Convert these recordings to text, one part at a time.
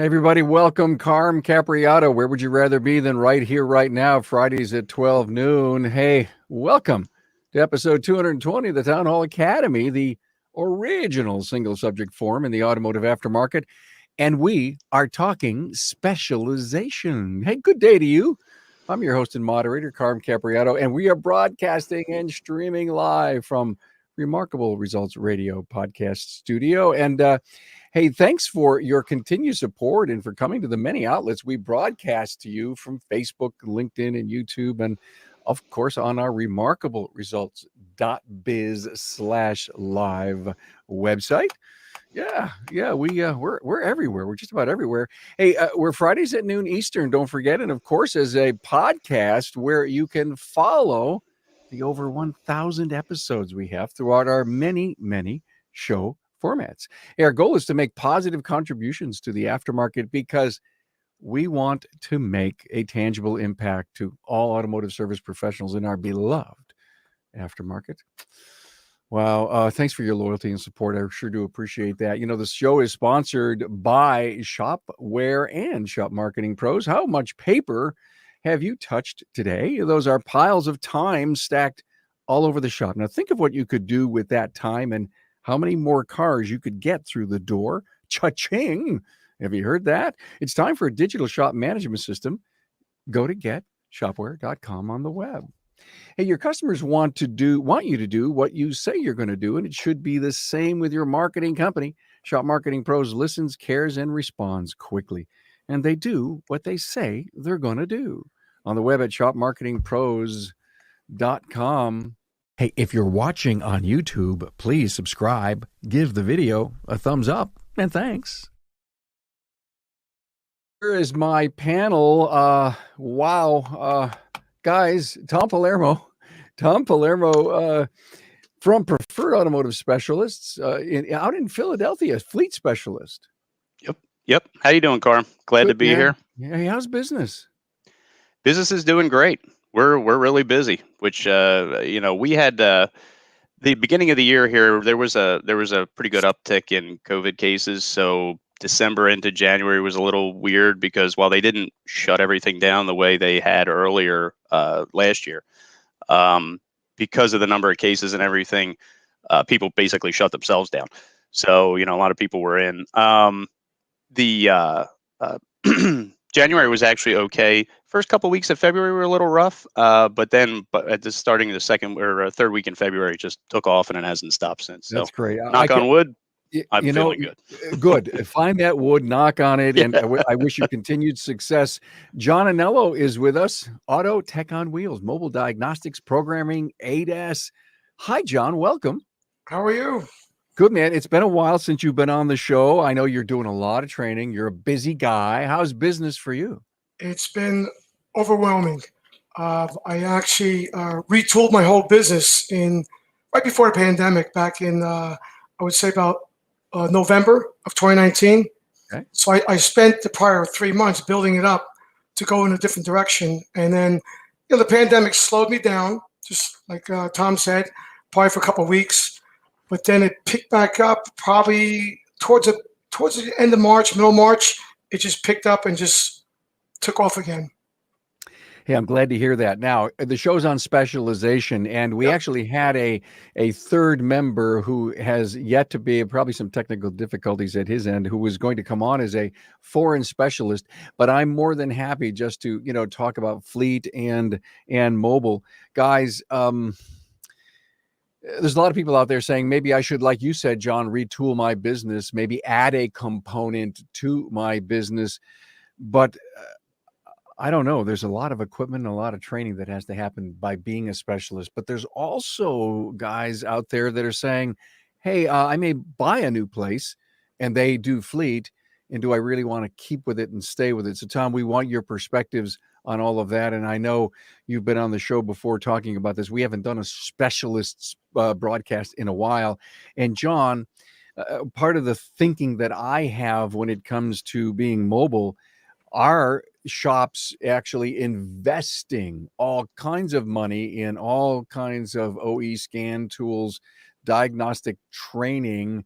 Hey everybody, welcome. Carm Capriato. Where would you rather be than right here, right now? Fridays at 12 noon. Hey, welcome to episode 220 of the Town Hall Academy, the original single subject forum in the automotive aftermarket. And we are talking specialization. Hey, good day to you. I'm your host and moderator, Carm Capriato, and we are broadcasting and streaming live from Remarkable Results Radio podcast studio. And hey, thanks for your continued support and for coming to the many outlets we broadcast to you from Facebook, LinkedIn, and YouTube, and of course on our Remarkable Results.biz/live website. Yeah, we're everywhere. We're just about everywhere. Hey, we're Fridays at noon Eastern. Don't forget, and of course, as a podcast where you can follow the over 1,000 episodes we have throughout our many show formats. Hey, our goal is to make positive contributions to the aftermarket because we want to make a tangible impact to all automotive service professionals in our beloved aftermarket. Wow. Thanks for your loyalty and support. I sure do appreciate that. You know, the show is sponsored by Shopware and Shop Marketing Pros. How much paper have you touched today? Those are piles of time stacked all over the shop. Now, think of what you could do with that time and how many more cars you could get through the door. Cha-ching! Have you heard that? It's time for a digital shop management system. Go to getshopware.com on the web. Hey, your customers want you to do what you say you're going to do, and it should be the same with your marketing company. Shop Marketing Pros listens, cares, and responds quickly, and they do what they say they're going to do. On the web at shopmarketingpros.com. Hey, if you're watching on YouTube, please subscribe, give the video a thumbs up, and thanks. Here is my panel. Guys, Tom Palermo from Preferred Automotive Specialists out in Philadelphia, fleet specialist. Yep. How you doing, Carm? Glad to be here. Hey, how's business? Business is doing great. We're really busy, which we had the beginning of the year here. There was a pretty good uptick in COVID cases. So December into January was a little weird because while they didn't shut everything down the way they had earlier last year, because of the number of cases and everything, people basically shut themselves down. So a lot of people were in. January was actually okay. First couple of weeks of February were a little rough, but at the starting of the second or third week in February, it just took off and it hasn't stopped since. That's so, great. Knock on wood. I'm feeling good. Good. Find that wood, knock on it, and I wish you continued success. John Anello is with us. Auto Tech on Wheels, mobile diagnostics, programming, ADAS. Hi, John. Welcome. How are you? Good, man. It's been a while since you've been on the show. I know you're doing a lot of training. You're a busy guy. How's business for you? It's been overwhelming. I actually retooled my whole business right before the pandemic, back in I would say about November of 2019. Okay. So I spent the prior 3 months building it up to go in a different direction, and then the pandemic slowed me down, just like Tom said, probably for a couple of weeks. But then it picked back up probably towards the end of March, middle of March. It just picked up and just took off again. Hey, I'm glad to hear that. Now, the show's on specialization, and we actually had a third member who has yet to be, probably some technical difficulties at his end, who was going to come on as a foreign specialist. But I'm more than happy just to, talk about fleet and mobile. Guys, there's a lot of people out there saying maybe I should, like you said, John, retool my business, maybe add a component to my business. But I don't know. There's a lot of equipment and a lot of training that has to happen by being a specialist. But there's also guys out there that are saying, hey, I may buy a new place and they do fleet. And do I really want to keep with it and stay with it? So, Tom, we want your perspectives on all of that. And I know you've been on the show before talking about this. We haven't done a specialists broadcast in a while. And John, part of the thinking that I have when it comes to being mobile are shops actually investing all kinds of money in all kinds of OE scan tools, diagnostic training,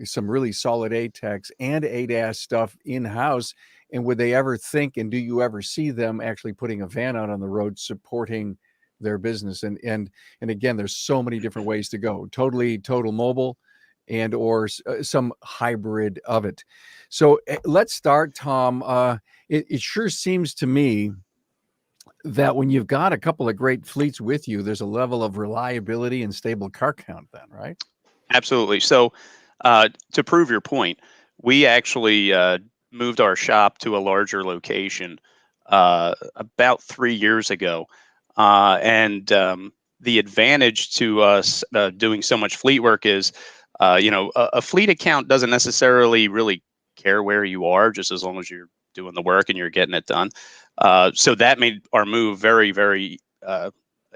some really solid ATEX and ADAS stuff in house? And would they ever think, and do you ever see them actually putting a van out on the road supporting their business? And again, there's so many different ways to go. Total mobile, and or some hybrid of it. So let's start, Tom. It sure seems to me that when you've got a couple of great fleets with you, there's a level of reliability and stable car count then, right? Absolutely. So, to prove your point, we actually moved our shop to a larger location about 3 years ago. And the advantage to us doing so much fleet work is, a fleet account doesn't necessarily really care where you are, just as long as you're doing the work and you're getting it done. So that made our move very, very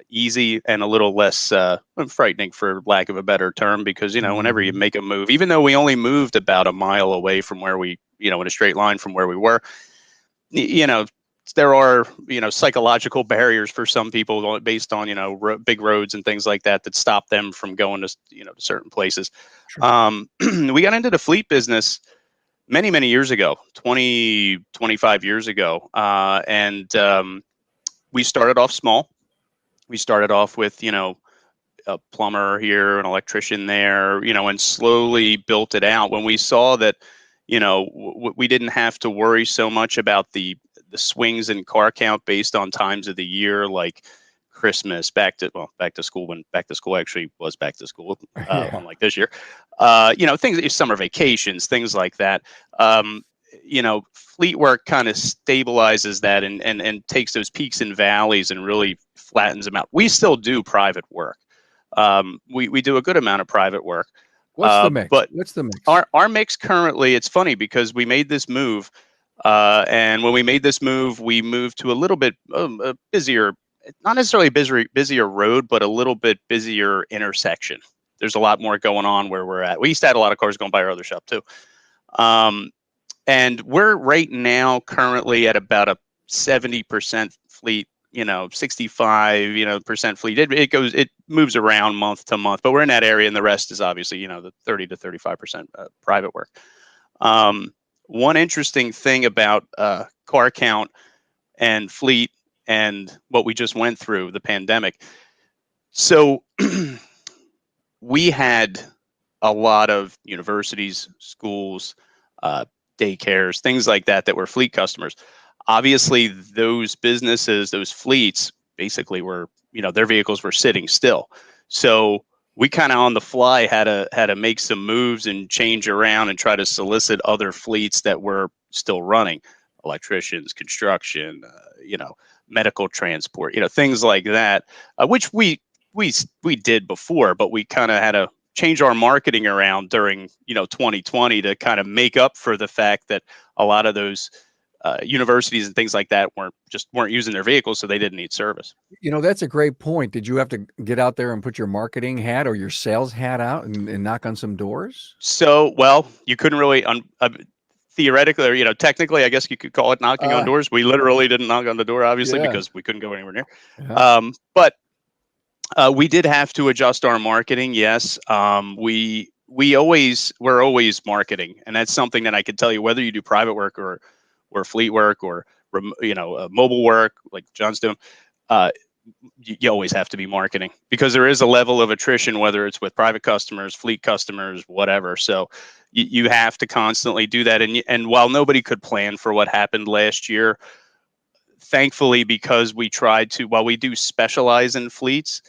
easy and a little less frightening, for lack of a better term, because whenever you make a move, even though we only moved about a mile away from where we, in a straight line from where we were, you know there are psychological barriers for some people based on big roads and things like that stop them from going to to certain places. Sure. We got into the fleet business many years ago, 20-25 years ago, and we started off small. We started off with a plumber here, an electrician there, and slowly built it out. When we saw that, we didn't have to worry so much about the swings in car count based on times of the year, like Christmas, back to school, when back to school actually was back to school, Yeah. unlike this year. Things, summer vacations, things like that. Fleet work kind of stabilizes that and takes those peaks and valleys and really flattens them out. We still do private work. We do a good amount of private work. What's the mix? But What's the mix? Our mix currently, it's funny because we made this move, and when we made this move, we moved to a little bit busier, not necessarily busier road, but a little bit busier intersection. There's a lot more going on where we're at. We used to have a lot of cars going by our other shop too. And we're right now currently at about a 70% fleet, 65, percent fleet. It moves around month to month, but we're in that area, and the rest is obviously, the 30 to 35% private work. One interesting thing about car count and fleet and what we just went through, the pandemic. So we had a lot of universities, schools, daycares, things like that were fleet customers. Obviously, those businesses, those fleets, basically were, their vehicles were sitting still. So we kind of on the fly had to make some moves and change around and try to solicit other fleets that were still running, electricians, construction, medical transport, things like that, which we did before, but we kind of had to change our marketing around during 2020 to kind of make up for the fact that a lot of those universities and things like that weren't using their vehicles, so they didn't need service. That's a great point. Did you have to get out there and put your marketing hat or your sales hat out and knock on some doors? So, well, you couldn't really theoretically, or technically, I guess you could call it knocking on doors. We literally didn't knock on the door, obviously, because we couldn't go anywhere near. But we did have to adjust our marketing. Yes, we're always marketing, and that's something that I could tell you, whether you do private work or fleet work or mobile work like John's doing. You always have to be marketing, because there is a level of attrition, whether it's with private customers, fleet customers, whatever. So you have to constantly do that. And while nobody could plan for what happened last year, thankfully, because while we do specialize in fleets,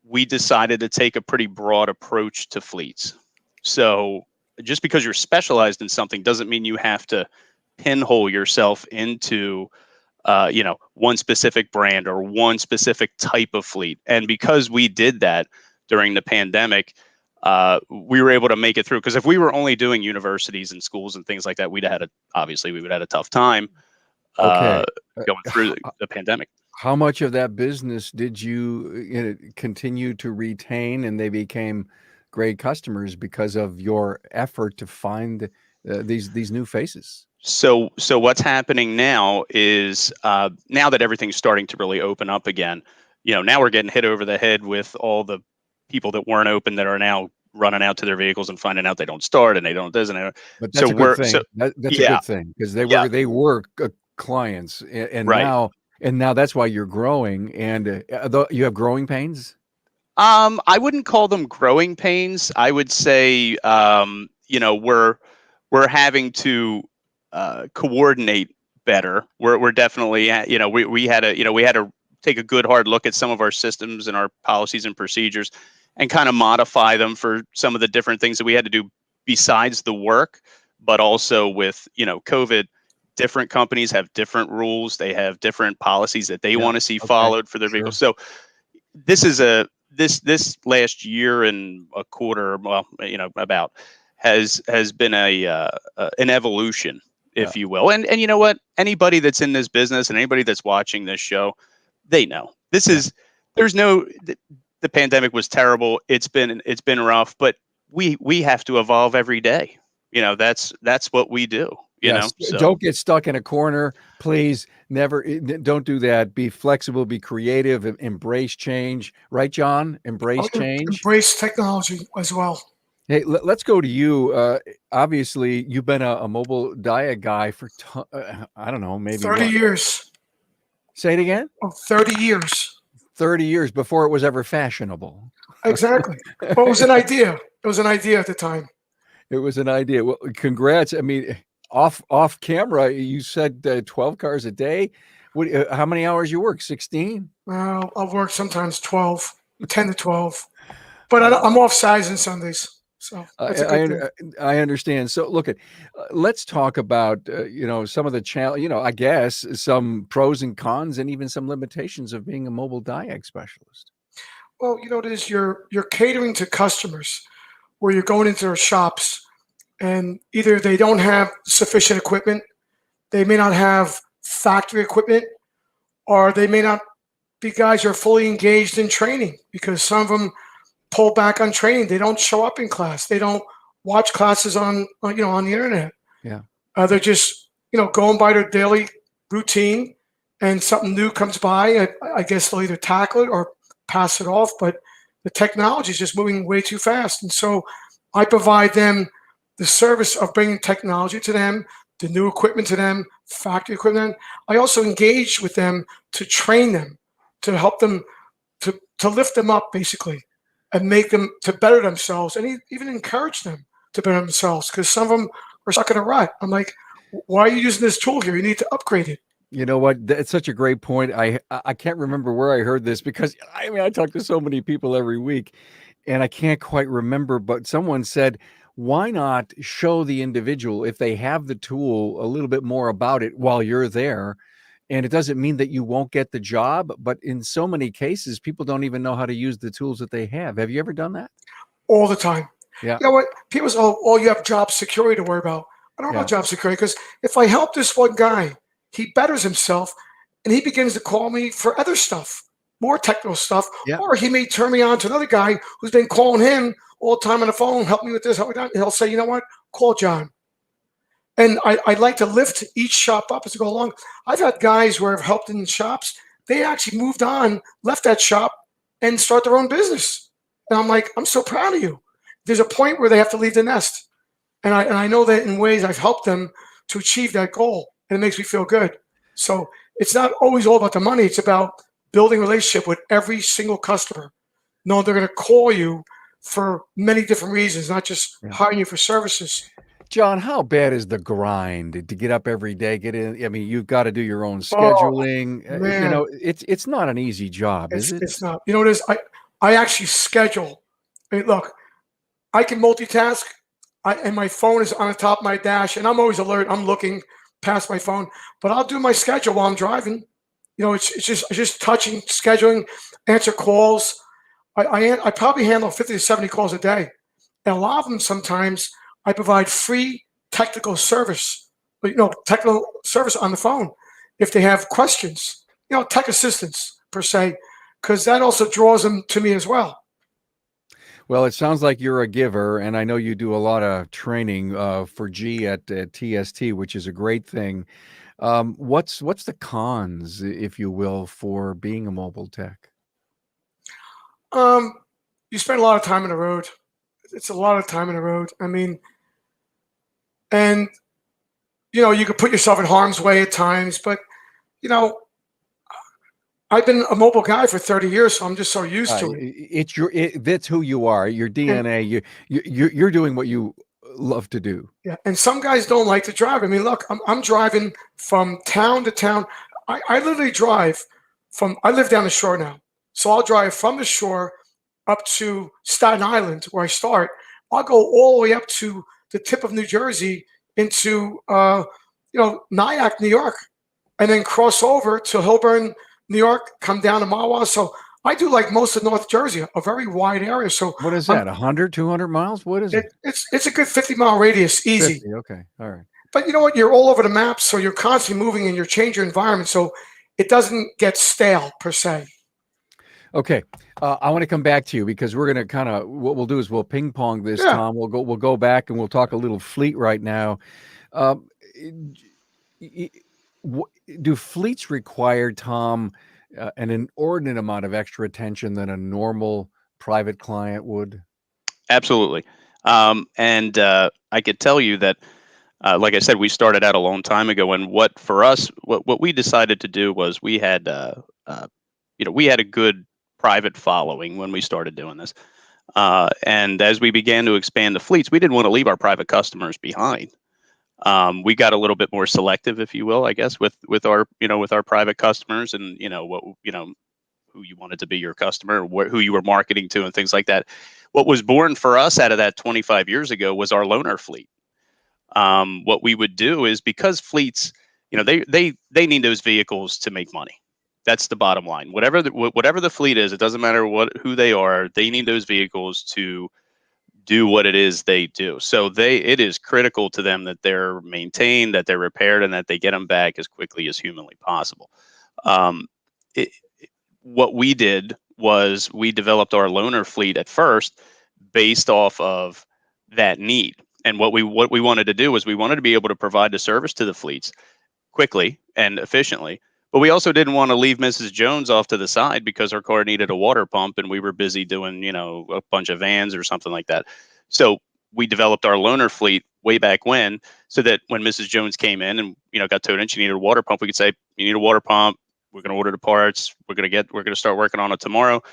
we decided to take a pretty broad approach to fleets. So just because you're specialized in something doesn't mean you have to pinhole yourself into one specific brand or one specific type of fleet. And because we did that during the pandemic, we were able to make it through. Because if we were only doing universities and schools and things like that, we would have had a tough time going through the pandemic. How much of that business did you continue to retain, and they became great customers because of your effort to find these new faces? So what's happening now is, now that everything's starting to really open up again, now we're getting hit over the head with all the people that weren't open that are now running out to their vehicles and finding out they don't start and they don't this and they don't. But So that's a good we're so thing. That's a yeah, good thing because yeah, they were clients, and right. now that's why you're growing, and you have growing pains. I wouldn't call them growing pains. I would say, we're having to coordinate better. We're definitely, we had to take a good hard look at some of our systems and our policies and procedures, and kind of modify them for some of the different things that we had to do besides the work, but also with COVID. Different companies have different rules. They have different policies that they Yeah. want to see Okay. followed for their Sure. vehicles. So this is this last year and a quarter, well, about has been an evolution, Yeah. if you will. And you know what? Anybody that's in this business and anybody that's watching this show, they know this Yeah. is there's no the pandemic was terrible. It's been rough, but we have to evolve every day. That's what we do. Yes. So Don't get stuck in a corner, please. Never. Don't do that. Be flexible. Be creative. Embrace change. Right, John? Embrace change. Embrace technology as well. Hey, let's go to you. Obviously, you've been a mobile diet guy for I don't know, maybe 30 what? years. Say it again. 30 years. 30 years before it was ever fashionable. Exactly. Well, it was an idea. It was an idea at the time. It was an idea. Well, congrats. I mean, off camera, you said 12 cars a day. What? How many hours you work? 16? I'll work sometimes 12, 10 to 12, but I'm off Saturdays and Sundays. So that's a good thing. I understand. So look at, let's talk about some of the challenge. I guess some pros and cons, and even some limitations of being a mobile diag specialist. Well, it is you're catering to customers where you're going into their shops and either they don't have sufficient equipment, they may not have factory equipment, or they may not be guys who are fully engaged in training because some of them pull back on training. They don't show up in class. They don't watch classes on the internet. Yeah. They're just going by their daily routine, and something new comes by. I guess they'll either tackle it or pass it off. But the technology is just moving way too fast, and so I provide them the service of bringing technology to them, the new equipment to them, factory equipment. I also engage with them to train them, to help them, to lift them up basically, and make them to better themselves, and even encourage them to better themselves, because some of them are stuck in a rut. I'm like, why are you using this tool here? You need to upgrade it. You know what? It's such a great point. I can't remember where I heard this because I talk to so many people every week, and I can't quite remember. But someone said, why not show the individual, if they have the tool, a little bit more about it while you're there? And it doesn't mean that you won't get the job, but in so many cases, people don't even know how to use the tools that they have. Have you ever done that? All the time. Yeah. You know what? People say, oh, you have job security to worry about. I don't know about job security, because if I help this one guy, he betters himself and he begins to call me for other stuff, more technical stuff, Yeah. or he may turn me on to another guy who's been calling him all the time on the phone, help me with this, help me with that. He'll say, you know what? Call John. And I like to lift each shop up as we go along. I've had guys where I've helped in shops. They actually moved on, left that shop, and start their own business. And I'm like, I'm so proud of you. There's a point where they have to leave the nest. And I know that in ways I've helped them to achieve that goal. And it makes me feel good. So it's not always all about the money. It's about building a relationship with every single customer. No, they're going to call you for many different reasons, not just hiring you for services. John, how bad is the grind to get up every day, get in? I mean, you've got to do your own scheduling. Man. It's not an easy job, is it? It's not. It is. I actually schedule. I mean, look, I can multitask, and my phone is on the top of my dash, and I'm always alert. I'm looking past my phone, but I'll do my schedule while I'm driving. It's just touching, scheduling, answer calls. I probably handle 50 to 70 calls a day, and a lot of them sometimes I provide free technical service, technical service on the phone if they have questions, tech assistance per se, because that also draws them to me as well. Well, it sounds like you're a giver, and I know you do a lot of training for G at TST, which is a great thing. What's the cons, if you will, for being a mobile tech? You spend a lot of time on the road. it's a lot of time on the road. I mean, and you could put yourself in harm's way at times, but you know, I've been a mobile guy for 30 years, so I'm just so used to it. That's who you are, your And DNA. You're doing what you love to do. yeah, and some guys don't like to drive. I mean, look, I'm driving from town to town. I literally drive I live down the shore now. So I'll drive from the shore up to Staten Island, where I start. I'll go all the way up to the tip of New Jersey into, Nyack, New York, and then cross over to Hilburn, New York, come down to Mahwah. So I do like most of North Jersey, a very wide area. So What is I'm, that? 100, 200 miles? What is it? it's a good 50-mile radius, easy. 50. Okay. All right. But you know what? You're all over the map, so you're constantly moving and you're changing your environment, so it doesn't get stale per se. Okay. I want to come back to you because we're going to kind of, what we'll do is we'll ping pong this, Yeah. Tom. We'll go back and we'll talk a little fleet right now. Um, do fleets require, Tom, an inordinate amount of extra attention than a normal private client would? Absolutely. And I could tell you that, like I said, we started out a long time ago, and what for us, what we decided to do was we had a good private following when we started doing this. And as we began to expand the fleets, we didn't want to leave our private customers behind. We got a little bit more selective, if you will, I guess, with our private customers, and who you wanted to be your customer, who you were marketing to, and things like that. What was born for us out of that 25 years ago was our loaner fleet. What we would do is, because fleets, they need those vehicles to make money. That's the bottom line. Whatever the fleet is, it doesn't matter who they are. They need those vehicles to do what it is they do. So it is critical to them that they're maintained, that they're repaired, and that they get them back as quickly as humanly possible. Um, it, what we did was we developed our loaner fleet at first based off of that need. And what we wanted to do was we wanted to be able to provide the service to the fleets quickly and efficiently. But we also didn't want to leave Mrs. Jones off to the side because her car needed a water pump and we were busy doing, a bunch of vans or something like that. So we developed our loaner fleet way back when, so that when Mrs. Jones came in and, got towed in, she needed a water pump, we could say, you need a water pump. We're going to order the parts. We're going to start working on it tomorrow.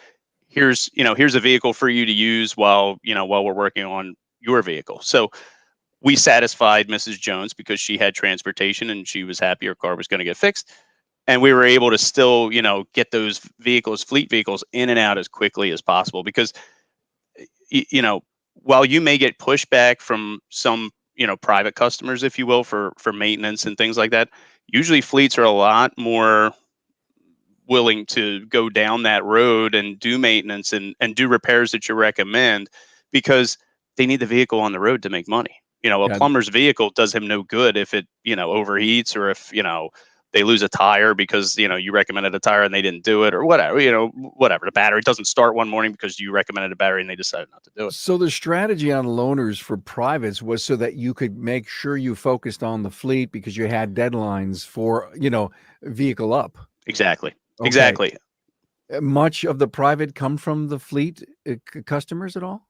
Here's a vehicle for you to use while we're working on your vehicle. So we satisfied Mrs. Jones because she had transportation and she was happy her car was going to get fixed. And we were able to still, get those fleet vehicles in and out as quickly as possible, because, while you may get pushback from some, private customers, if you will, for maintenance and things like that, usually fleets are a lot more willing to go down that road and do maintenance and do repairs that you recommend, because they need the vehicle on the road to make money. A Yeah. plumber's vehicle does him no good if it, overheats, or if, they lose a tire because, you recommended a tire and they didn't do it, or whatever, whatever. The battery doesn't start one morning because you recommended a battery and they decided not to do it. So the strategy on loaners for privates was so that you could make sure you focused on the fleet because you had deadlines for, vehicle up. Exactly. Okay. Exactly. Much of the private come from the fleet customers at all?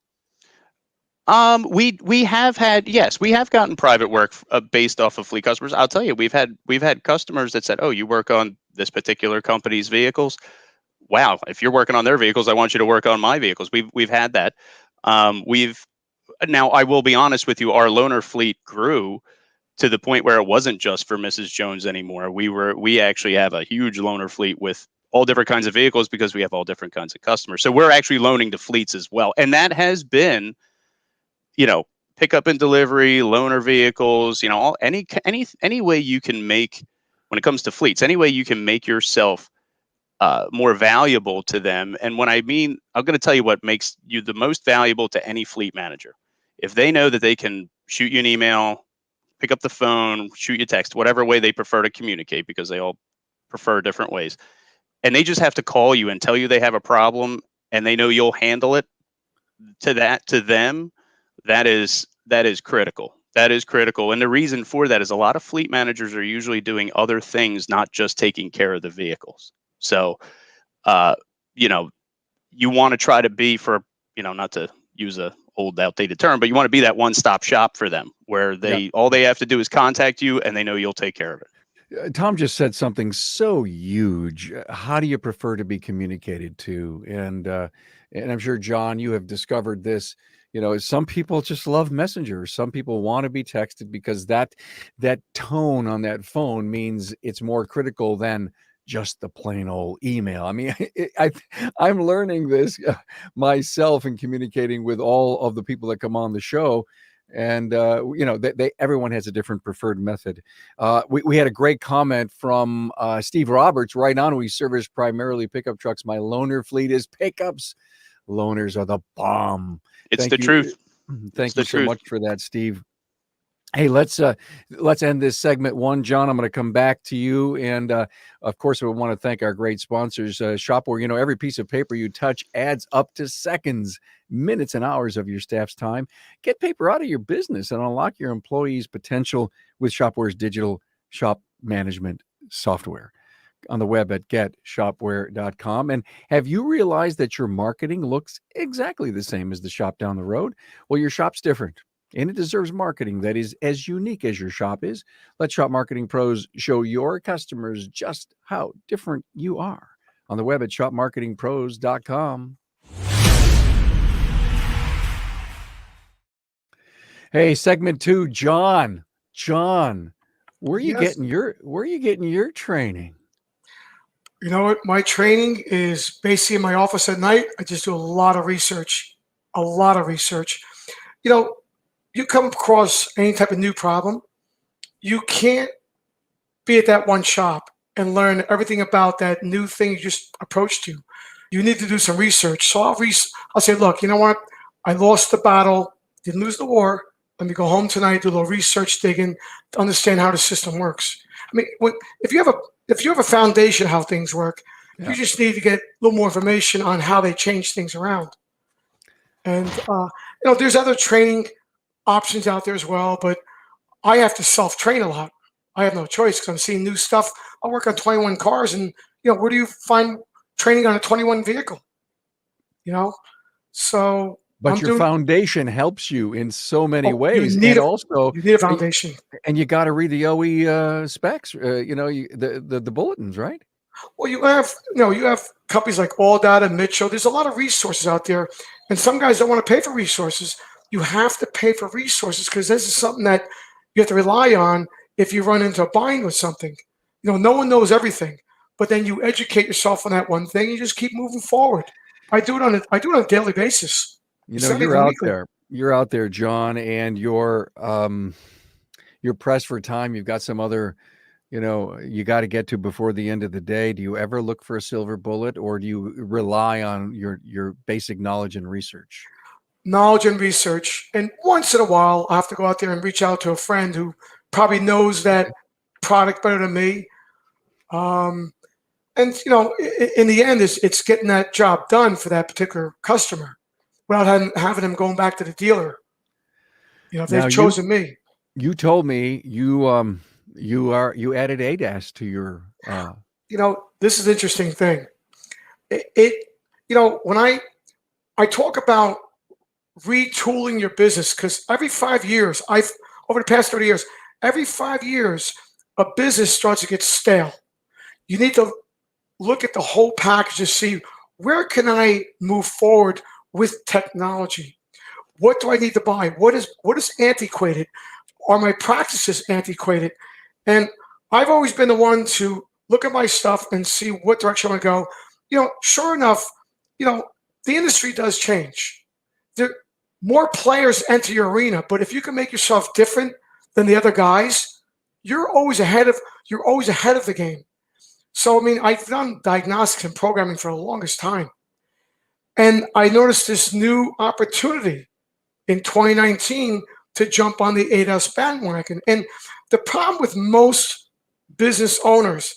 We have had, yes, we have gotten private work based off of fleet customers. I'll tell you, we've had customers that said, "Oh, you work on this particular company's vehicles? Wow, if you're working on their vehicles, I want you to work on my vehicles." We've had that. We've Now, I will be honest with you, our loaner fleet grew to the point where it wasn't just for Mrs. Jones anymore. We actually have a huge loaner fleet with all different kinds of vehicles because we have all different kinds of customers. So we're actually loaning to fleets as well, and that has been, pickup and delivery, loaner vehicles, any way you can make, when it comes to fleets, any way you can make yourself more valuable to them. And when I mean, I'm going to tell you what makes you the most valuable to any fleet manager. If they know that they can shoot you an email, pick up the phone, shoot you a text, whatever way they prefer to communicate, because they all prefer different ways, and they just have to call you and tell you they have a problem, and they know you'll handle it, to them, that is critical. That is critical. And the reason for that is a lot of fleet managers are usually doing other things, not just taking care of the vehicles. So, uh, you know, you want to try to be, for, not to use a old outdated term, but you want to be that one-stop shop for them where all they have to do is contact you and they know you'll take care of it. Tom just said something so huge. How do you prefer to be communicated to? And I'm sure, John, you have discovered this. Some people just love Messenger. Some people want to be texted because that tone on that phone means it's more critical than just the plain old email. I mean, I'm learning this myself in communicating with all of the people that come on the show. And everyone has a different preferred method. We had a great comment from Steve Roberts. Right on, we service primarily pickup trucks. My loaner fleet is pickups. Loaners are the bomb. It's the truth. Thank you so much for that, Steve. Hey, let's end this segment one. John, I'm going to come back to you. And of course, we want to thank our great sponsors, Shopware. Every piece of paper you touch adds up to seconds, minutes, and hours of your staff's time. Get paper out of your business and unlock your employees' potential with Shopware's digital shop management software. On the web at getshopware.com. And have you realized that your marketing looks exactly the same as the shop down the road? Well, your shop's different, and it deserves marketing that is as unique as your shop is. Let Shop Marketing Pros show your customers just how different you are. On the web at shopmarketingpros.com. Hey, segment 2, John. Where are you getting your training? You know what? My training is basically in my office at night. I just do a lot of research. You come across any type of new problem, you can't be at that one shop and learn everything about that new thing you just approached to. You need to do some research. So I'll say, look, you know what? I lost the battle, didn't lose the war. Let me go home tonight, do a little research digging to understand how the system works. I mean, if you have a foundation of how things work, you just need to get a little more information on how they change things around. And there's other training options out there as well, but I have to self-train a lot. I have no choice because I'm seeing new stuff. I work on 21 cars, and where do you find training on a 21 vehicle? So. But your foundation helps you in so many ways, you need a foundation, and you got to read the OE specs. The bulletins, right? Well, you have companies like All Data, Mitchell. There's a lot of resources out there, and some guys don't want to pay for resources. You have to pay for resources because this is something that you have to rely on if you run into a bind with something. No one knows everything, but then you educate yourself on that one thing. You just keep moving forward. I do it on a daily basis. You're out there, John, and you're pressed for time. You've got some other, you got to get to before the end of the day. Do you ever look for a silver bullet, or do you rely on your basic knowledge and research? Knowledge and research. And once in a while, I have to go out there and reach out to a friend who probably knows that product better than me. And, in the end, it's getting that job done for that particular customer without having them going back to the dealer. If they've chosen me. You told me you added ADAS to your. This is an interesting thing. When I talk about retooling your business, because every 5 years, over the past 30 years, every 5 years, a business starts to get stale. You need to look at the whole package to see where can I move forward with technology. What do I need to buy? What is antiquated? Are my practices antiquated? And I've always been the one to look at my stuff and see what direction I want to go. Sure enough, the industry does change. More players enter your arena, but if you can make yourself different than the other guys, you're always ahead of the game. So I've done diagnostics and programming for the longest time. And I noticed this new opportunity in 2019 to jump on the ADAS bandwagon. And the problem with most business owners,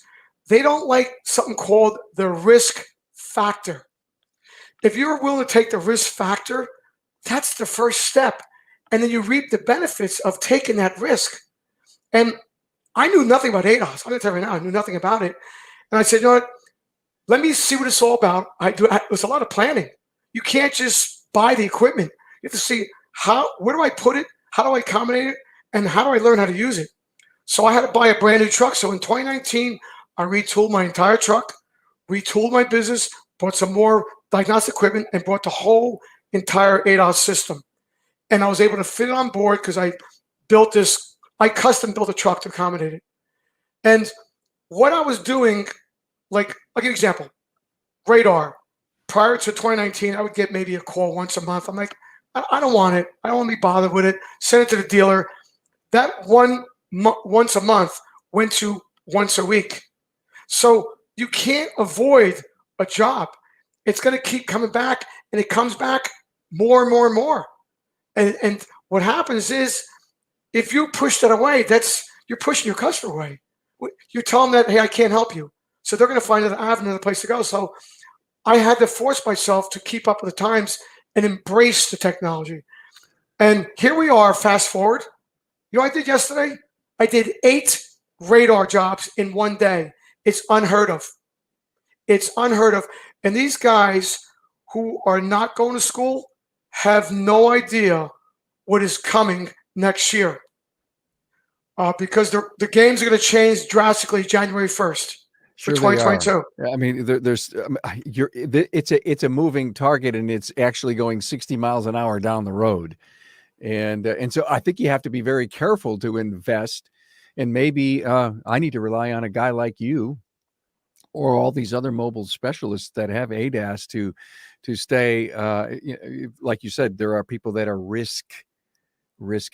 they don't like something called the risk factor. If you're willing to take the risk factor, that's the first step. And then you reap the benefits of taking that risk. And I knew nothing about ADAS. I'm going to tell you right now, I knew nothing about it. And I said, what? Let me see what it's all about. It was a lot of planning. You can't just buy the equipment. have to see where do I put it, how do I accommodate it, and how do I learn how to use it. So I had to buy a brand new truck. So in 2019, I retooled my entire truck, retooled my business, bought some more diagnostic equipment, and bought the whole entire ADAS system. And I was able to fit it on board because I custom built a truck to accommodate it. And what I was doing, like, I'll give you an example. Radar. Prior to 2019, I would get maybe a call once a month. I'm like, I don't want it. I don't want to be bothered with it. Send it to the dealer. That once a month went to once a week. So you can't avoid a job. It's going to keep coming back, and it comes back more and more and more. And what happens is, if you push that away, you're pushing your customer away. You tell them that, hey, I can't help you. So they're going to find another avenue, another place to go. So I had to force myself to keep up with the times and embrace the technology. And here we are, fast forward. You know what I did yesterday? I did 8 radar jobs in one day. It's unheard of. It's unheard of. And these guys who are not going to school have no idea what is coming next year. Because the games are going to change drastically January 1st for 2022. I mean, it's a moving target, and it's actually going 60 miles an hour down the road. And so I think you have to be very careful to invest. And maybe I need to rely on a guy like you or all these other mobile specialists that have ADAS to stay. Like you said, there are people that are risk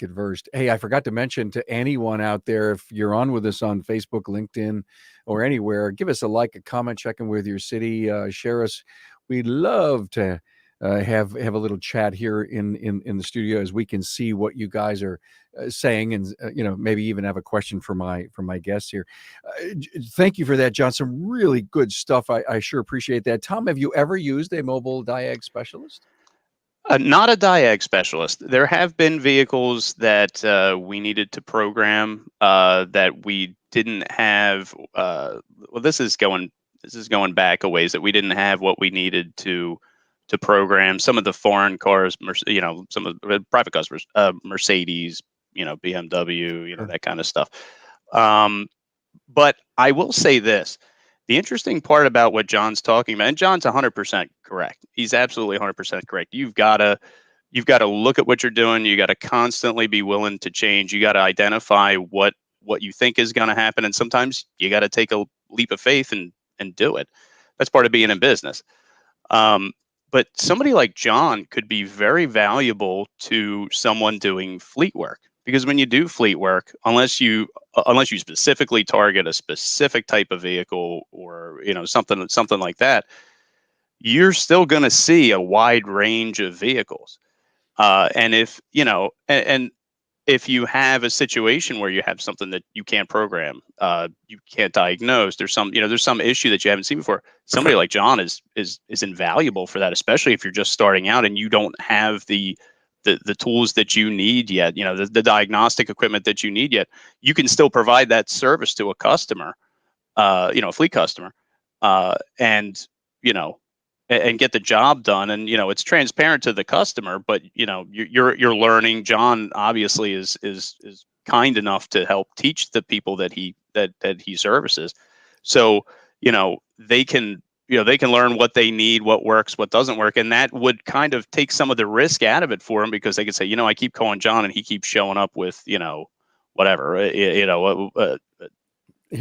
adverse. Hey, I forgot to mention to anyone out there, if you're on with us on Facebook, LinkedIn, or anywhere, give us a like, a comment, check in with your city, share us. We'd love to have a little chat here in the studio as we can see what you guys are saying, and maybe even have a question for my guests here. Thank you for that, John. Some really good stuff. I sure appreciate that. Tom, have you ever used a mobile diag specialist? Not a diag specialist. There have been vehicles that we needed to program that we didn't have. Well, this is going back a ways, that we didn't have what we needed to program. Some of the foreign cars, some of the private customers, Mercedes, BMW, Sure. that kind of stuff. But I will say this. The interesting part about what John's talking about, and John's 100% correct. He's absolutely 100% correct. You've got to look at what you're doing. You got to constantly be willing to change. You got to identify what you think is going to happen, and sometimes you got to take a leap of faith and do it. That's part of being in business. But somebody like John could be very valuable to someone doing fleet work, because when you do fleet work, unless you specifically target a specific type of vehicle or something like that, you're still going to see a wide range of vehicles. And if and if you have a situation where you have something that you can't program, you can't diagnose, there's some issue that you haven't seen before, somebody like John is invaluable for that, especially if you're just starting out and you don't have the tools that you need yet, the diagnostic equipment that you need yet. You can still provide that service to a customer, a fleet customer, and get the job done. And it's transparent to the customer, but you're learning. John obviously is kind enough to help teach the people that he services, so they can learn what they need, what works, what doesn't work, and that would kind of take some of the risk out of it for them, because they could say, I keep calling John and he keeps showing up with whatever.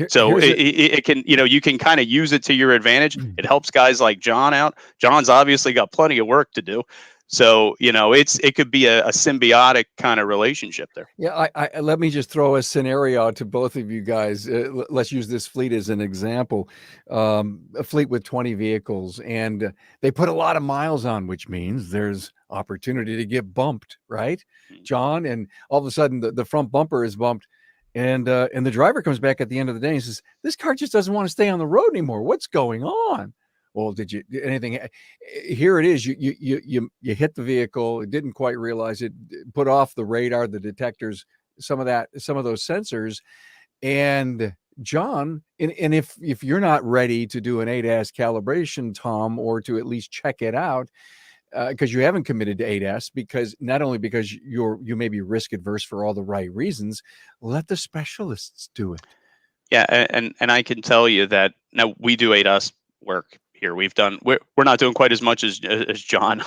So it can, you can kind of use it to your advantage. It helps guys like John out. John's obviously got plenty of work to do. So, it could be a symbiotic kind of relationship there. Yeah, I let me just throw a scenario to both of you guys. Let's use this fleet as an example. A fleet with 20 vehicles, and they put a lot of miles on, which means there's opportunity to get bumped, right, John? And all of a sudden, the front bumper is bumped. And the driver comes back at the end of the day and says, "This car just doesn't want to stay on the road anymore. What's going on?" Well, did you anything? Here it is. You hit the vehicle. It didn't quite realize it. Put off the radar, the detectors, some of those sensors. And John, and if you're not ready to do an ADAS calibration, Tom, or to at least check it out, because you haven't committed to ADAS, because not only because you may be risk adverse for all the right reasons. Let the specialists do it. Yeah, and I can tell you that now we do ADAS work here. We're not doing quite as much as John.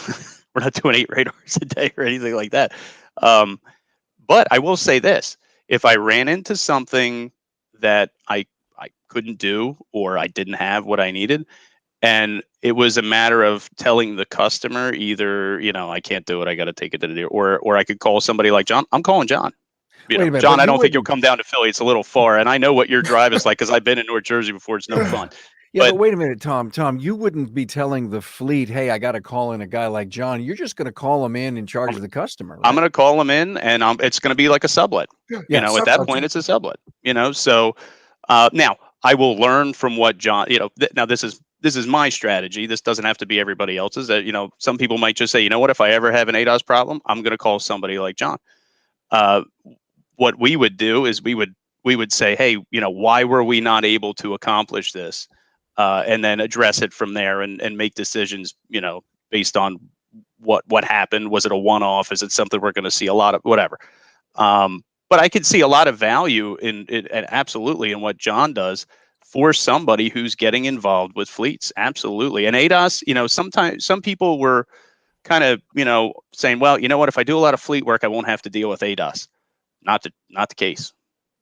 We're not doing 8 radars a day or anything like that. But I will say this: if I ran into something that I couldn't do, or I didn't have what I needed, and it was a matter of telling the customer either, I can't do it, I got to take it to the dealer, or I could call somebody like John. I'm calling John. Wait a minute, John, but I you don't think you'll wouldn't. come down to Philly. It's a little far, and I know what your drive is like because I've been in North Jersey before. It's no fun. Yeah, But but wait a minute, Tom. Tom, you wouldn't be telling the fleet, "Hey, I got to call in a guy like John." You're just going to call him in and charge I'm, the customer, I'm right? going to call them in, and it's going to be like a sublet. Yeah, Yes. At that sublet. point, it's a sublet. So now I will learn from what John. Now this is my strategy. This doesn't have to be everybody else's. That some people might just say, you know what, if I ever have an ADOS problem, I'm going to call somebody like John. Uh, what we would do is we would say, hey, why were we not able to accomplish this, and then address it from there, and make decisions, based on what happened. Was it a one-off? Is it something we're going to see a lot of? Whatever. But I could see a lot of value and absolutely in what John does for somebody who's getting involved with fleets. Absolutely. And ADOS, sometimes some people were kind of, saying, well, you know what, if I do a lot of fleet work, I won't have to deal with ADOS. Not the case.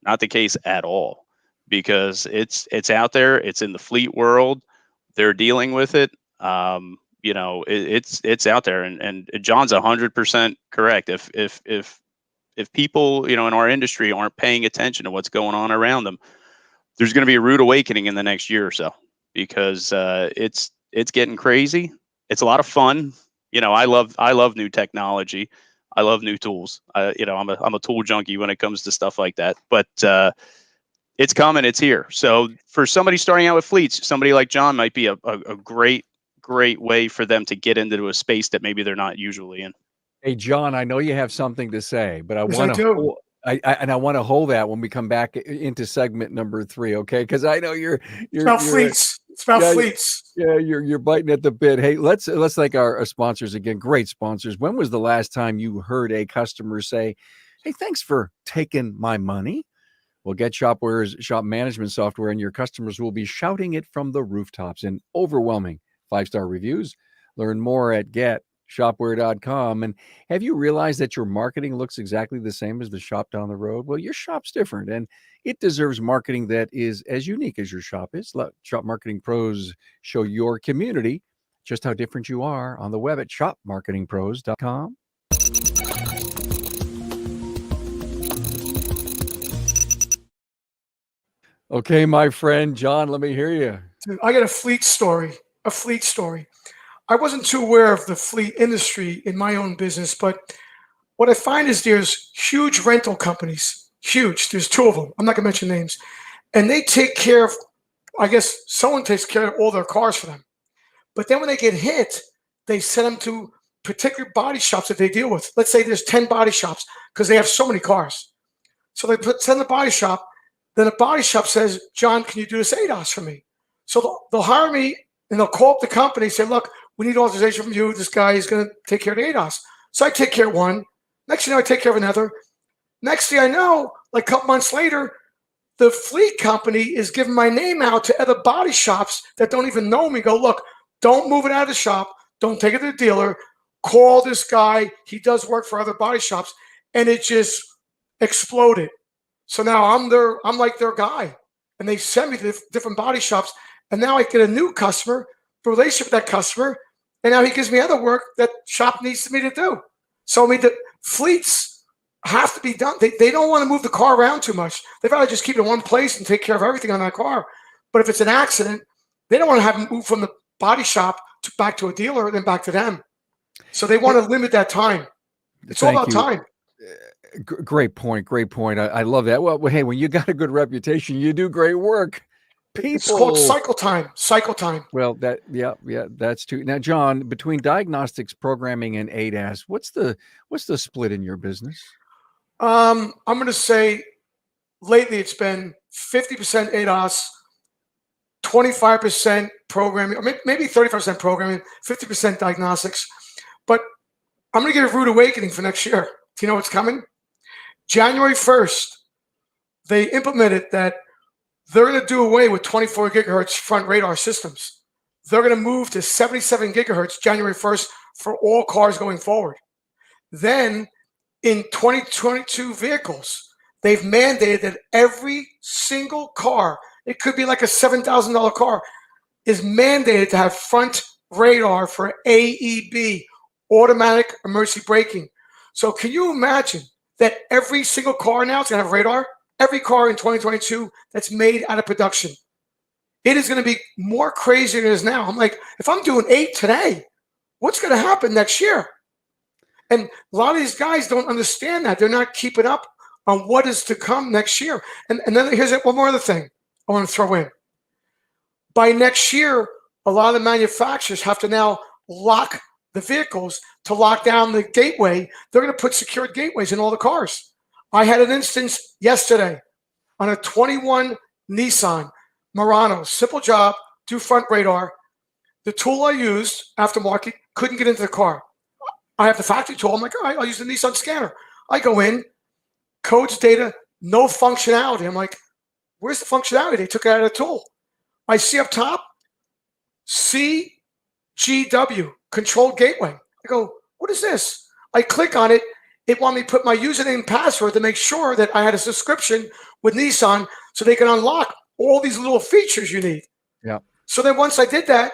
Not the case at all, because it's out there. It's in the fleet world. They're dealing with it. It's out there, and John's 100% correct. If people, in our industry aren't paying attention to what's going on around them, there's going to be a rude awakening in the next year or so, because it's getting crazy. It's a lot of fun. I love new technology. I love new tools. I'm a tool junkie when it comes to stuff like that. But it's coming. It's here. So for somebody starting out with fleets, somebody like John might be a great way for them to get into a space that maybe they're not usually in. Hey, John, I know you have something to say, but I Yes, I want to do. hold. I want to hold that when we come back into segment number 3, okay? Because I know you're It's you're about you're fleets. It's about yeah fleets. yeah you're biting at the bit. Hey, let's thank our sponsors again. Great sponsors. When was the last time you heard a customer say, "Hey, thanks for taking my money"? Well, get Shopware's shop management software, and your customers will be shouting it from the rooftops in overwhelming 5-star reviews. Learn more at getshopware.com. And have you realized that your marketing looks exactly the same as the shop down the road? Well, your shop's different, and it deserves marketing that is as unique as your shop is. Let Shop Marketing Pros show your community just how different you are on the web at shopmarketingpros.com. Okay, my friend John, let me hear you. Dude, I got a fleet story. A fleet story. I wasn't too aware of the fleet industry in my own business, but what I find is there's huge rental companies, huge. There's 2 of them. I'm not going to mention names. And they take care of, I guess someone takes care of all their cars for them. But then when they get hit, they send them to particular body shops that they deal with. Let's say there's 10 body shops because they have so many cars. So they send the body shop. Then the body shop says, John, can you do this ADOS for me? So they'll hire me and they'll call up the company and say, look, we need authorization from you. This guy is going to take care of the ADOS. So I take care of one. Next thing you know, I take care of another. Next thing I know, like a couple months later, the fleet company is giving my name out to other body shops that don't even know me. Go, look, don't move it out of the shop. Don't take it to the dealer. Call this guy. He does work for other body shops. And it just exploded. So now I'm like their guy. And they send me to different body shops. And now I get a new customer, a relationship with that customer. And now he gives me other work that shop needs me to do. So I mean, the fleets have to be done. They don't want to move the car around too much. They'd rather just keep it in one place and take care of everything on that car. But if it's an accident, they don't want to have it move from the body shop back to a dealer and then back to them. So they want to limit that time. It's all Thank about you. time. Great point. Great point. I love that. Well, hey, when you got a good reputation, you do great work. It's called People. cycle time. Cycle time. Well, yeah, that's true. Now, John, between diagnostics, programming, and ADAS, what's the split in your business? I'm going to say lately it's been 50% ADOS, 25% programming, or maybe 35% programming, 50% diagnostics. But I'm going to get a rude awakening for next year. Do you know what's coming? January 1st, they implemented that they're going to do away with 24 gigahertz front radar systems. They're going to move to 77 gigahertz January 1st for all cars going forward. Then in 2022 vehicles, they've mandated that every single car, it could be like a $7,000 car, is mandated to have front radar for AEB, automatic emergency braking. So can you imagine that every single car now is going to have radar? Every car in 2022 that's made out of production. It is going to be more crazy than it is now. I'm like, if I'm doing 8 today, what's going to happen next year? And a lot of these guys don't understand that. They're not keeping up on what is to come next year. And then here's one more other thing I want to throw in. By next year, a lot of manufacturers have to now lock the vehicles to lock down the gateway. They're going to put secured gateways in all the cars. I had an instance yesterday on a 21 Nissan Murano, simple job, do front radar. The tool I used, aftermarket, couldn't get into the car. I have the factory tool. I'm like, all right, I'll use the Nissan scanner. I go in, codes data, no functionality. I'm like, where's the functionality? They took it out of the tool. I see up top, CGW, controlled gateway. I go, what is this? I click on it. It wanted me to put my username and password to make sure that I had a subscription with Nissan so they can unlock all these little features you need. Yeah. So then once I did that,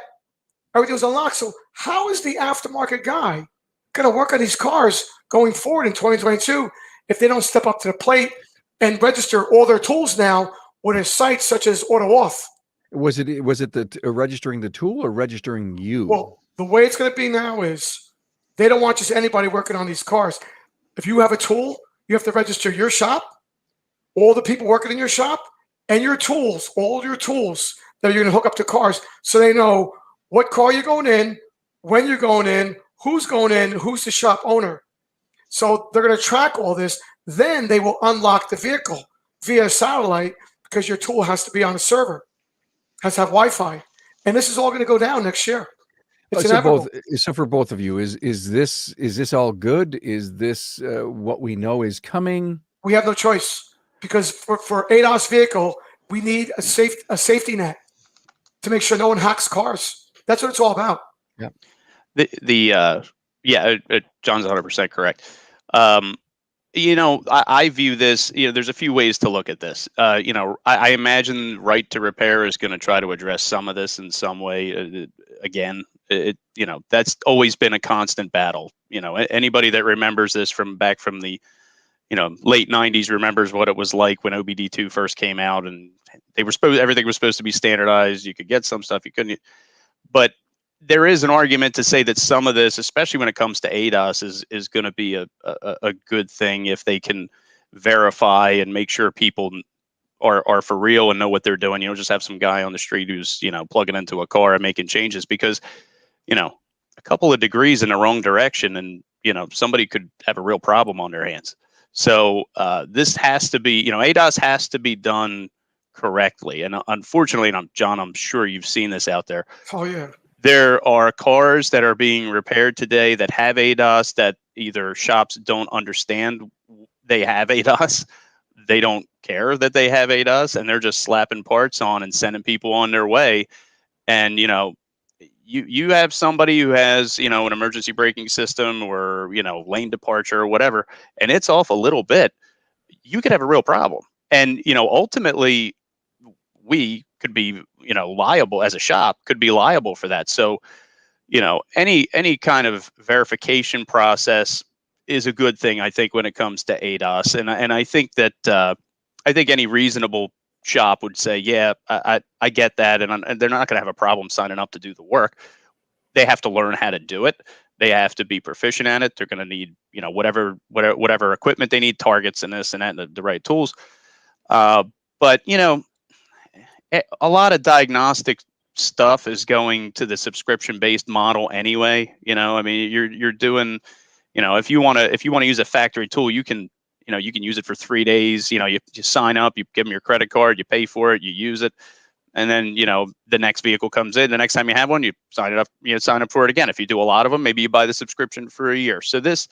everything was unlocked. So how is the aftermarket guy going to work on these cars going forward in 2022 if they don't step up to the plate and register all their tools now with a site such as AutoAuth? Was it the registering the tool or registering you? Well, the way it's going to be now is they don't want just anybody working on these cars. If you have a tool, you have to register your shop, all the people working in your shop, and your tools, all your tools that you're going to hook up to cars, so they know what car you're going in, when you're going in, who's the shop owner. So they're going to track all this. Then they will unlock the vehicle via satellite because your tool has to be on a server, has to have Wi-Fi. And this is all going to go down next year. It's inevitable. So for both of you, is this all good? Is this what we know is coming? We have no choice because for ADAS vehicle, we need a safety net to make sure no one hacks cars. That's what it's all about. Yeah. John's 100% correct. I view this, there's a few ways to look at this. I imagine right to repair is going to try to address some of this in some way. Again, that's always been a constant battle. Anybody that remembers this from the, late 90s remembers what it was like when OBD2 first came out, and everything was supposed to be standardized. You could get some stuff, you couldn't. But there is an argument to say that some of this, especially when it comes to ADAS, is going to be a good thing if they can verify and make sure people are for real and know what they're doing. Just have some guy on the street who's, plugging into a car and making changes, because, a couple of degrees in the wrong direction and, somebody could have a real problem on their hands. So this has to be, ADAS has to be done correctly. And unfortunately, and John, I'm sure you've seen this out there. Oh, yeah. There are cars that are being repaired today that have ADAS that either shops don't understand they have ADAS. They don't care that they have ADAS, and they're just slapping parts on and sending people on their way. And, you have somebody who has, an emergency braking system or, lane departure or whatever, and it's off a little bit, you could have a real problem. And, ultimately, we could be, liable as a shop, could be liable for that. So, any kind of verification process is a good thing, I think, when it comes to ADAS. And I think that I think any reasonable shop would say, yeah, I get that, and they're not going to have a problem signing up to do the work. They have to learn how to do it. They have to be proficient at it. They're going to need, whatever equipment they need, targets and this and that, and the right tools. But a lot of diagnostic stuff is going to the subscription-based model anyway. You're doing, if you want to use a factory tool, you can use it for 3 days. You sign up, you give them your credit card, you pay for it, you use it. and then the next vehicle comes in. The next time you have one, you sign up for it again. If you do a lot of them, maybe you buy the subscription for a year. So this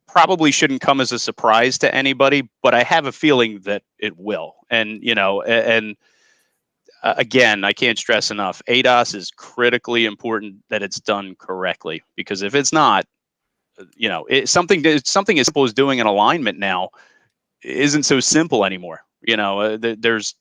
probably shouldn't come as a surprise to anybody, but I have a feeling that it will. And again, I can't stress enough, ADAS is critically important that it's done correctly, because if it's not, something as simple as doing an alignment now isn't so simple anymore. There's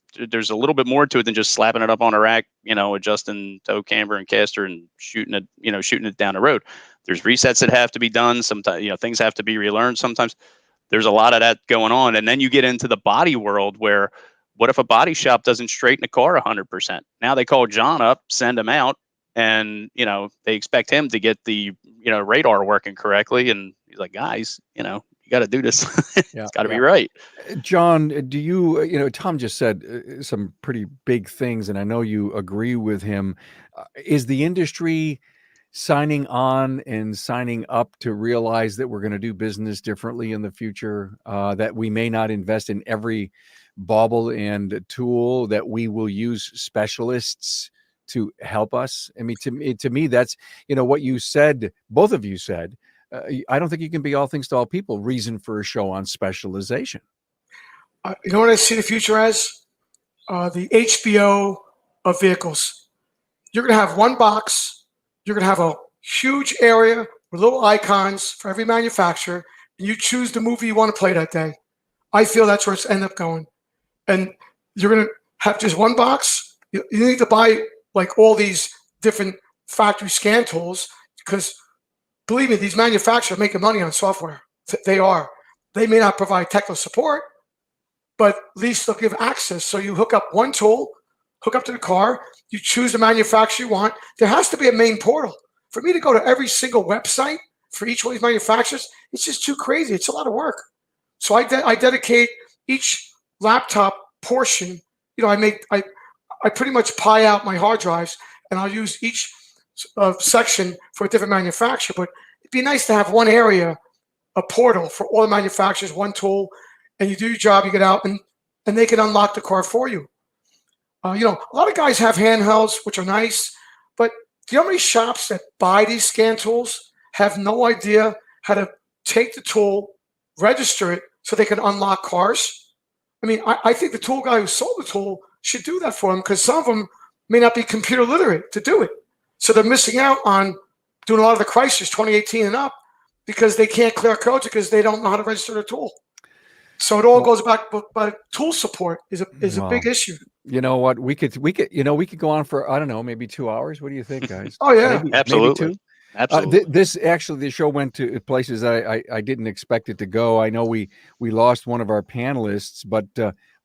a little bit more to it than just slapping it up on a rack, adjusting toe camber and caster and shooting it down the road. There's resets that have to be done. Sometimes, things have to be relearned. Sometimes there's a lot of that going on. And then you get into the body world where, what if a body shop doesn't straighten a car 100%? Now they call John up, send him out, and they expect him to get the radar working correctly. And he's like, guys, you got to do this. It's got to be right. John, do you, Tom just said some pretty big things, and I know you agree with him. Is the industry signing on and signing up to realize that we're going to do business differently in the future, that we may not invest in every bauble and tool, that we will use specialists to help us? I mean, to me, that's, what you said, both of you said, I don't think you can be all things to all people. Reason for a show on specialization. You know what I see the future as? The HBO of vehicles. You're going to have one box. You're going to have a huge area with little icons for every manufacturer, and you choose the movie you want to play that day. I feel that's where it's end up going. And you're going to have just one box. You need to buy like all these different factory scan tools, because believe me, these manufacturers are making money on software. They are. They may not provide technical support, but at least they'll give access. So you hook up one tool, hook up to the car, you choose the manufacturer you want. There has to be a main portal. For me to go to every single website for each one of these manufacturers, it's just too crazy. It's a lot of work. So I dedicate each laptop portion. I pretty much pie out my hard drives, and I'll use each section for a different manufacturer. But it'd be nice to have one area, a portal for all the manufacturers, one tool, and you do your job, you get out, and they can unlock the car for you. A lot of guys have handhelds, which are nice, but do you know how many shops that buy these scan tools have no idea how to take the tool, register it, so they can unlock cars? I mean, I think the tool guy who sold the tool should do that for them, because some of them may not be computer literate to do it. So they're missing out on doing a lot of the Chryslers 2018 and up, because they can't clear codes because they don't know how to register the tool. So it all goes back, but tool support is a big issue. You know what? We could go on for, I don't know, maybe 2 hours. What do you think, guys? Oh yeah, absolutely. Maybe 2. Absolutely. The show went to places I didn't expect it to go. I know we lost one of our panelists, but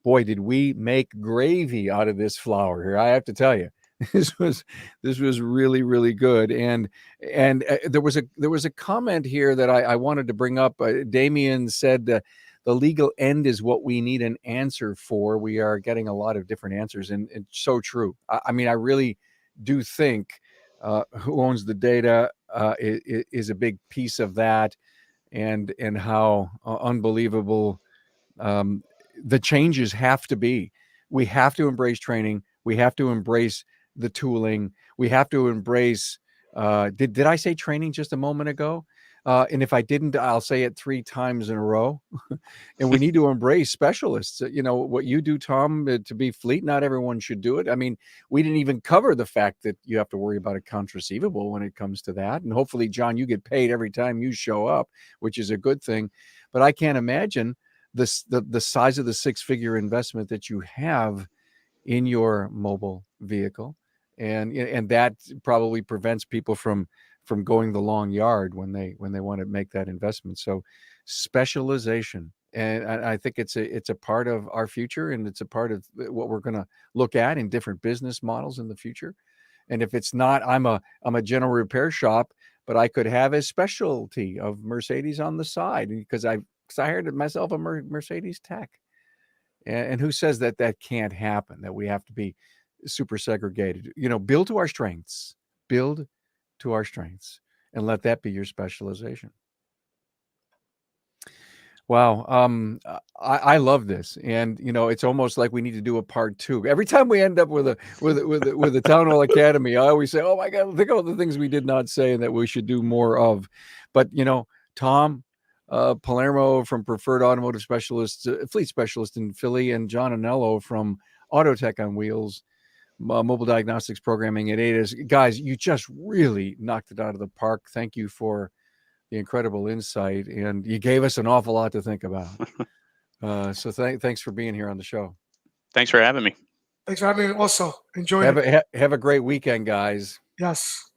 boy, did we make gravy out of this flour here. I have to tell you, this was really, really good. And there was a comment here that I wanted to bring up. Damien said, the legal end is what we need an answer for. We are getting a lot of different answers, and it's so true. I mean, I really do think who owns the data is a big piece of that, and how unbelievable the changes have to be. We have to embrace training. We have to embrace the tooling. We have to embrace. Did I say training just a moment ago? And if I didn't, I'll say it 3 times in a row. And we need to embrace specialists. What you do, Tom, to be fleet, not everyone should do it. I mean, we didn't even cover the fact that you have to worry about accounts receivable when it comes to that. And hopefully, John, you get paid every time you show up, which is a good thing. But I can't imagine the size of the 6-figure investment that you have in your mobile vehicle. And that probably prevents people from going the long yard when they want to make that investment. So specialization, and I think it's a part of our future, and it's a part of what we're going to look at in different business models in the future. And if it's not, I'm a general repair shop, but I could have a specialty of Mercedes on the side because I hired myself a Mercedes tech. And who says that can't happen, that we have to be super segregated? Build to our strengths. Build to our strengths, and let that be your specialization. Wow. I love this, and it's almost like we need to do a part two. Every time we end up with a town hall academy, I always say, "Oh my God, think of all the things we did not say and that we should do more of." But Tom Palermo from Preferred Automotive Specialist, Fleet Specialist in Philly, and John Anello from Autotech on Wheels, Mobile Diagnostics Programming at ADAS. Guys, you just really knocked it out of the park. Thank you for the incredible insight, and you gave us an awful lot to think about. So thanks for being here on the show. Thanks for having me. Thanks for having me. Also, enjoyed it. Have a great weekend, guys. Yes.